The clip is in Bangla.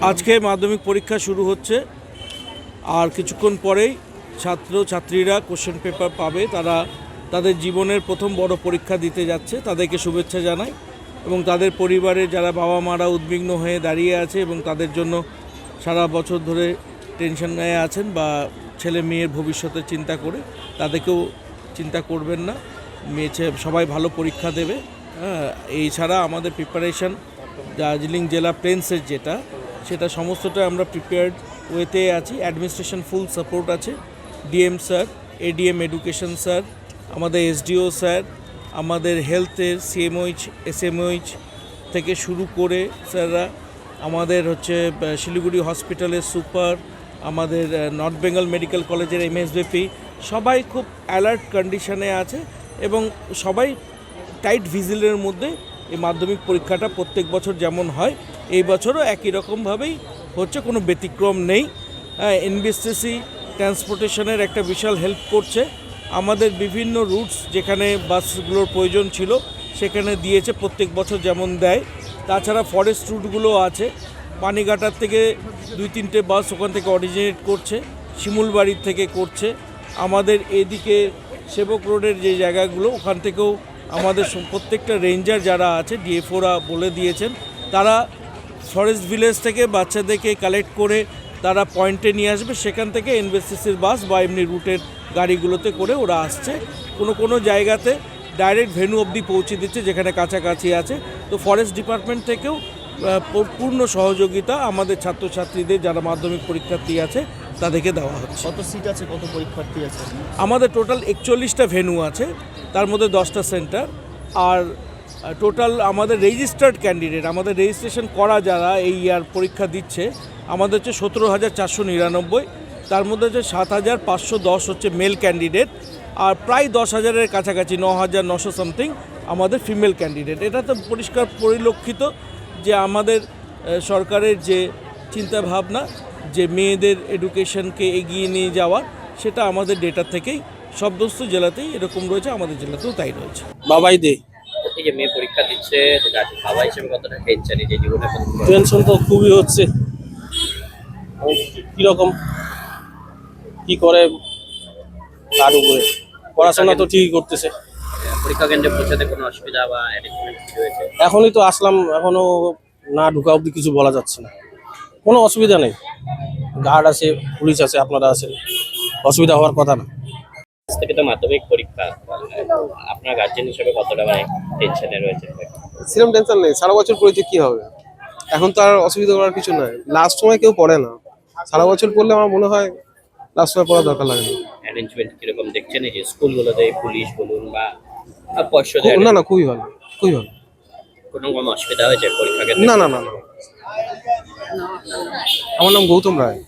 আজকে মাধ্যমিক পরীক্ষা শুরু হচ্ছে, আর কিছুক্ষণ পরেই ছাত্রছাত্রীরা কোশ্চেন পেপার পাবে। তারা তাদের জীবনের প্রথম বড় পরীক্ষা দিতে যাচ্ছে, তাদেরকে শুভেচ্ছা জানাই। এবং তাদের পরিবারে যারা বাবা মারা উদ্বিগ্ন হয়ে দাঁড়িয়ে আছে এবং তাদের জন্য সারা বছর ধরে টেনশনে আছেন বা ছেলে মেয়ের ভবিষ্যতের চিন্তা করে, তাদেরকেও চিন্তা করবেন না, সবাই ভালো পরীক্ষা দেবে। এই ছাড়া আমাদের প্রিপারেশন দার্জিলিং জেলা প্লেন্সের সেটা সমস্তটা আমরা প্রিপেয়ার্ড ওয়েতে আছি। অ্যাডমিনিস্ট্রেশন ফুল সাপোর্ট আছে, DM sir, ADM education sir, আমাদের এসডিও স্যার, আমাদের হেলথের সিএমওইচ এসএমওইচ থেকে শুরু করে স্যাররা, আমাদের শিলিগুড়ি হসপিটালের সুপার, আমাদের নর্থ বেঙ্গল মেডিকেল কলেজের এমএসবিপি, সবাই খুব অ্যালার্ট কন্ডিশনে আছে এবং সবাই টাইট ভিজিলের মধ্যে এই মাধ্যমিক পরীক্ষাটা প্রত্যেক বছর যেমন হয় এই বছরও একই রকমভাবেই হচ্ছে, কোনো ব্যতিক্রম নেই। এনবিএসটিসি ট্রান্সপোর্টেশনের একটা বিশাল হেল্প করছে। আমাদের বিভিন্ন রুটস যেখানে বাসগুলোর প্রয়োজন ছিল সেখানে দিয়েছে, প্রত্যেক বছর যেমন দেয়। তাছাড়া ফরেস্ট রুটগুলো আছে, পানিঘাটার থেকে 2-3টে বাস ওখান থেকে অরিজিনেট করছে, শিমুলবাড়ির থেকে করছে। আমাদের এদিকে সেবক রোডের যে জায়গাগুলো, ওখান থেকেও আমাদের প্রত্যেকটা রেঞ্জার যারা আছে ডিএফওরা বলে দিয়েছেন, তারা ফরেস্ট ভিলেজ থেকে বাচ্চাদেরকে কালেক্ট করে তারা পয়েন্টে নিয়ে আসবে, সেখান থেকে এনবিএসটিসির বাস বা এমনি রুটের গাড়িগুলোতে করে ওরা আসছে। কোনো জায়গাতে ডাইরেক্ট ভেন্যু অবধি পৌঁছে দিচ্ছে যেখানে কাছাকাছি আছে। তো ফরেস্ট ডিপার্টমেন্ট থেকেও পূর্ণ সহযোগিতা আমাদের ছাত্রছাত্রীদের যারা মাধ্যমিক পরীক্ষার্থী আছে তাদেরকে দেওয়া হচ্ছে। কত সিট আছে, কত পরীক্ষার্থী আছে? আমাদের টোটাল 41টা ভেন্যু আছে, তার মধ্যে 10টা সেন্টার। আর টোটাল আমাদের রেজিস্টার্ড ক্যান্ডিডেট, আমাদের রেজিস্ট্রেশন করা যারা এই ইয়ার পরীক্ষা দিচ্ছে, আমাদের হচ্ছে 17,499। তার মধ্যে হচ্ছে 7,510 হচ্ছে মেল ক্যান্ডিডেট, আর প্রায় 10,000-এর কাছাকাছি 9,900 সামথিং আমাদের ফিমেল ক্যান্ডিডেট। এটা তো পরিষ্কার পরিলক্ষিত যে আমাদের সরকারের যে চিন্তাভাবনা যে মেয়েদের এডুকেশনকে এগিয়ে নিয়ে যাওয়ার, সেটা আমাদের ডেটা থেকেই সমস্ত জেলাতেই এরকম রয়েছে, আমাদের জেলাতেও তাই রয়েছে। বাবাই দে এই যে মেয়ে পরীক্ষা দিচ্ছে, বাবা হিসেবে কতটা টেনশন, এই যে জীবনে টেনশন তো খুবই হচ্ছে। কিরকম কি করে তার উপরে পড়াশোনা তো ঠিকই করতেছে। পরীক্ষা কেন্দ্রে পৌঁছাতে কোনো অসুবিধা বা অ্যারেঞ্জমেন্ট কি রয়েছে? এখনই তো আসলাম, এখনো না ঢুকা অব্দি কিছু বলা যাচ্ছে না। কোনো অসুবিধা নেই, গার্ড আছে, পুলিশ আছে, আপনারা আছেন, অসুবিধা হওয়ার কথা না। আজ থেকে তো মাধ্যমিক পরীক্ষা, আপনার গার্জেন হিসেবে কতটা টেনশনে রয়েছে? সেরকম টেনশন নেই, সারা বছর পড়েছে কি হবে, এখন তো আর অসুবিধা করার কিছু নাই। লাস্ট সময় কেউ পড়ে না, সারা বছর পড়লে আমার মনে হয় লাস্ট সময় পড়ার দরকার লাগে না। অ্যারেঞ্জমেন্ট কিরকম দেখছেন এই যে স্কুলগুলোতে, পুলিশ বলুন বা পর্ষদ? না, খুবই ভালো, খুবই ভালো। কোনো অসুবিধা হয়েছে পরীক্ষা কেন্দ্রে? না, আমার নাম গৌতম রায়।